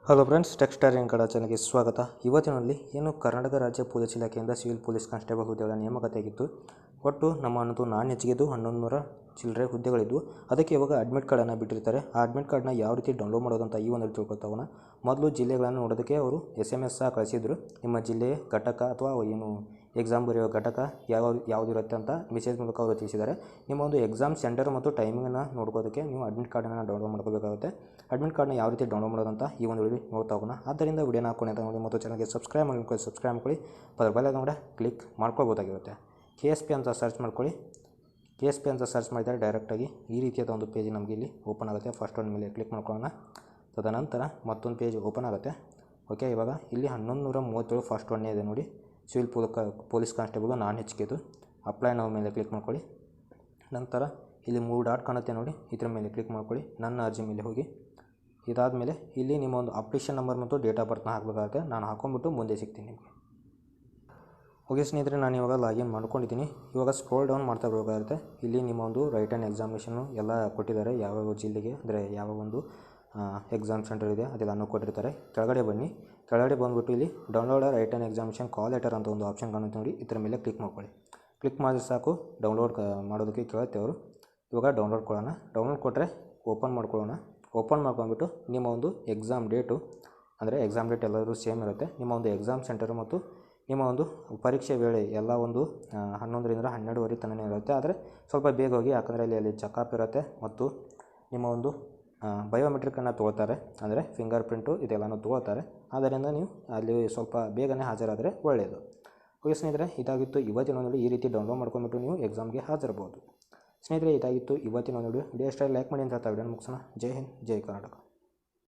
Hello friends, ಟೆಕ್ಸ್ಟಾರಿಯನ್ Kannada ಚಾನಲ್ಗೆ ಸ್ವಾಗತ. ಇವತ್ತಿನಲ್ಲಿ ಏನು ಕರ್ನಾಟಕ ರಾಜ್ಯ ಪೊಲೀಸ್ ಇಲಾಖೆಯಿಂದ ಸಿವಿಲ್ ಪೊಲೀಸ್ ಕಾನ್ಸ್ಟೇಬಲ್ ಹುದ್ದೆಗಳ ನೇಮಕಾತಿಯಾಗಿತ್ತು. ಒಟ್ಟು ನಮ್ಮ ಅನ್ನೋದು ನಾನು ಹೆಚ್ಚಿಗೆದು 1100 ಚಿಲ್ಲರೆ ಹುದ್ದೆಗಳಿದ್ದು, ಅದಕ್ಕೆ ಇವಾಗ ಅಡ್ಮಿಟ್ ಕಾರ್ಡನ್ನು ಬಿಟ್ಟಿರ್ತಾರೆ. ಆ ಅಡ್ಮಿಟ್ ಕಾರ್ಡ್ನ ಯಾವ ರೀತಿ ಡೌನ್ಲೋಡ್ ಮಾಡೋದಂತ ಈ ಒಂದು ತಿಳ್ಕೊತಾವನ. ಮೊದಲು ಜಿಲ್ಲೆಗಳನ್ನು ನೋಡೋದಕ್ಕೆ ಅವರು SMS ಸಹ ಕಳಿಸಿದ್ರು. ನಿಮ್ಮ ಜಿಲ್ಲೆ ಘಟಕ ಅಥವಾ ಏನು ಎಕ್ಸಾಮ್ ಬರೆಯೋ ಘಟಕ ಯಾವುದಿರುತ್ತೆ ಅಂತ ಮೆಸೇಜ್ ಮೂಲಕ ಅವರು ತಿಳಿಸಿದ್ದಾರೆ. ನಿಮ್ಮ ಒಂದು ಎಕ್ಸಾಮ್ ಸೆಂಟರ್ ಮತ್ತು ಟೈಮಿಂಗನ್ನು ನೋಡ್ಕೋದಕ್ಕೆ ನೀವು ಅಡ್ಮಿಟ್ ಕಾರ್ಡನ್ನು ಡೌನ್ಲೋಡ್ ಮಾಡ್ಕೋಬೇಕಾಗುತ್ತೆ. ಅಡ್ಮಿಟ್ ಕಾರ್ಡ್ನ ಯಾವ ರೀತಿ ಡೌನ್ಲೋಡ್ ಮಾಡೋದಂತ ಈ ಒಂದು ವಿಡಿಯೋ ನೋಡ್ತಾ ಹೋಗೋಣ. ಆದ್ದರಿಂದ ವಿಡಿಯೋನ ಹಾಕೊಂಡು ಅಂತ ನೋಡಿ ಮತ್ತು ಚಾನಲ್ಗೆ ಸಬ್ಸ್ಕ್ರೈಬ್ ಮಾಡ್ಕೊಳ್ಳಿ. ಅದರ ಬೆಲ್ ಕೂಡ ಕ್ಲಿಕ್ ಮಾಡ್ಕೊಳ್ಬೋದಾಗಿರುತ್ತೆ. KSP ಅಂತ ಸರ್ಚ್ ಮಾಡ್ಕೊಳ್ಳಿ. KSP ಅಂತ ಸರ್ಚ್ ಮಾಡಿದರೆ ಡೈರೆಕ್ಟಾಗಿ ಈ ರೀತಿಯಾದ ಒಂದು ಪೇಜ್ ನಮಗೆ ಇಲ್ಲಿ ಓಪನ್ ಆಗುತ್ತೆ. ಫಸ್ಟ್ ಒಂದು ಮೇಲೆ ಕ್ಲಿಕ್ ಮಾಡ್ಕೊಳ್ಳೋಣ. ತದನಂತರ ಮತ್ತೊಂದು ಪೇಜ್ ಓಪನ್ ಆಗುತ್ತೆ. ಓಕೆ, ಇವಾಗ ಇಲ್ಲಿ 1137 ಫಸ್ಟ್ ಒನ್ನೇ ಇದೆ ನೋಡಿ, ಸಿವಿಲ್ ಪೊಲೀಸ್ ಕಾನ್ಸ್ಟೇಬಲ್ ನಾನ್ HKದು. ಅಪ್ಲೈ ನಾವು ಮೇಲೆ ಕ್ಲಿಕ್ ಮಾಡ್ಕೊಳ್ಳಿ. ನಂತರ ಇಲ್ಲಿ 3 ಡಾಟ್ ಕಾಣುತ್ತೆ ನೋಡಿ, ಇದರ ಮೇಲೆ ಕ್ಲಿಕ್ ಮಾಡ್ಕೊಳ್ಳಿ. ನನ್ನ ಅರ್ಜಿ ಮೇಲೆ ಹೋಗಿ. ಇದಾದಮೇಲೆ ಇಲ್ಲಿ ನಿಮ್ಮ ಒಂದು ಅಪ್ಲಿಕೇಶನ್ ನಂಬರ್ ಮತ್ತು ಡೇಟ್ ಆಫ್ ಬರ್ತ್ನ ಹಾಕಬೇಕಾಗುತ್ತೆ. ನಾನು ಹಾಕೊಂಡ್ಬಿಟ್ಟು ಮುಂದೆ ಸಿಗ್ತೀನಿ ನಿಮಗೆ. ಓಕೆ ಸ್ನೇಹಿತರೆ, ನಾನು ಇವಾಗ ಲಾಗಿನ್ ಮಾಡ್ಕೊಂಡಿದ್ದೀನಿ. ಇವಾಗ ಸ್ಕ್ರೋಲ್ ಡೌನ್ ಮಾಡ್ತಾ ಬರಬೇಕಾಗುತ್ತೆ. ಇಲ್ಲಿ ನಿಮ್ಮ ಒಂದು ರೈಟನ್ ಎಕ್ಸಾಮಿನೇಷನ್ನು ಎಲ್ಲ ಕೊಟ್ಟಿದ್ದಾರೆ. ಯಾವ್ಯಾವ ಜಿಲ್ಲೆಗೆ ಅಂದರೆ ಯಾವ ಒಂದು ಎಕ್ಸಾಮ್ ಸೆಂಟರ್ ಇದೆ ಅದೆಲ್ಲನೂ ಕೊಟ್ಟಿರ್ತಾರೆ. ಕೆಳಗಡೆ ಬನ್ನಿ. ಕೆಳಗಡೆ ಬಂದುಬಿಟ್ಟು ಇಲ್ಲಿ ಡೌನ್ಲೋಡ್ ರೈಟನ್ ಎಕ್ಸಾಮಿನೇಷನ್ ಕಾಲ್ ಲೆಟರ್ ಅಂತ ಒಂದು ಆಪ್ಷನ್ ಕಾಣುತ್ತೆ ನೋಡಿ, ಇದರ ಮೇಲೆ ಕ್ಲಿಕ್ ಮಾಡ್ಕೊಳ್ಳಿ. ಕ್ಲಿಕ್ ಮಾಡಿದ್ರೆ ಸಾಕು, ಡೌನ್ಲೋಡ್ ಮಾಡೋದಕ್ಕೆ ಕೇಳುತ್ತೆ ಅವರು. ಇವಾಗ ಡೌನ್ಲೋಡ್ ಕೊಡೋಣ. ಡೌನ್ಲೋಡ್ ಕೊಟ್ಟರೆ ಓಪನ್ ಮಾಡ್ಕೊಳ್ಳೋಣ. ಓಪನ್ ಮಾಡ್ಕೊಂಡ್ಬಿಟ್ಟು ನಿಮ್ಮ ಒಂದು ಎಕ್ಸಾಮ್ ಡೇಟು ಅಂದರೆ ಎಕ್ಸಾಮ್ ಡೇಟ್ ಎಲ್ಲರೂ ಸೇಮ್ ಇರುತ್ತೆ. ನಿಮ್ಮ ಒಂದು ಎಕ್ಸಾಮ್ ಸೆಂಟರು ಮತ್ತು ನಿಮ್ಮ ಒಂದು ಪರೀಕ್ಷೆ ವೇಳೆ ಎಲ್ಲ ಒಂದು 11ರಿಂದ 12ವರೆ ತನಕ ಇರುತ್ತೆ. ಆದರೆ ಸ್ವಲ್ಪ ಬೇಗ ಹೋಗಿ, ಯಾಕಂದರೆ ಅಲ್ಲಿ ಚೆಕಪ್ ಇರುತ್ತೆ ಮತ್ತು ನಿಮ್ಮ ಒಂದು ಬಯೋಮೆಟ್ರಿಕನ್ನು ತೊಗೊಳ್ತಾರೆ, ಅಂದರೆ ಫಿಂಗರ್ ಪ್ರಿಂಟು ಇದೆಲ್ಲನೂ ತೊಗೊಳ್ತಾರೆ. ಆದ್ದರಿಂದ ನೀವು ಅಲ್ಲಿ ಸ್ವಲ್ಪ ಬೇಗನೆ ಹಾಜರಾದರೆ ಒಳ್ಳೆಯದು. ಓಕೆ ಸ್ನೇಹಿತರೆ, ಇದಾಗಿತ್ತು ಇವತ್ತಿನ ಒಂದು ಈ ರೀತಿ ಡೌನ್ಲೋಡ್ ಮಾಡ್ಕೊಂಡ್ಬಿಟ್ಟು ನೀವು ಎಕ್ಸಾಮ್ಗೆ ಹಾಜರಾಗಬಹುದು. ಸ್ನೇಹಿತರೆ, ಇದಾಗಿತ್ತು ಇವತ್ತಿನ ಒಂದು ವಿಡಿಯೋ. ಇಷ್ಟ ಲೈಕ್ ಮಾಡಿ ಅಂತ ಹೇಳ್ತಾ ವಿಡಿಯೋನ ಮುಗಿಸೋಣ. ಜೈ ಹಿಂದ್, ಜೈ ಕರ್ನಾಟಕ.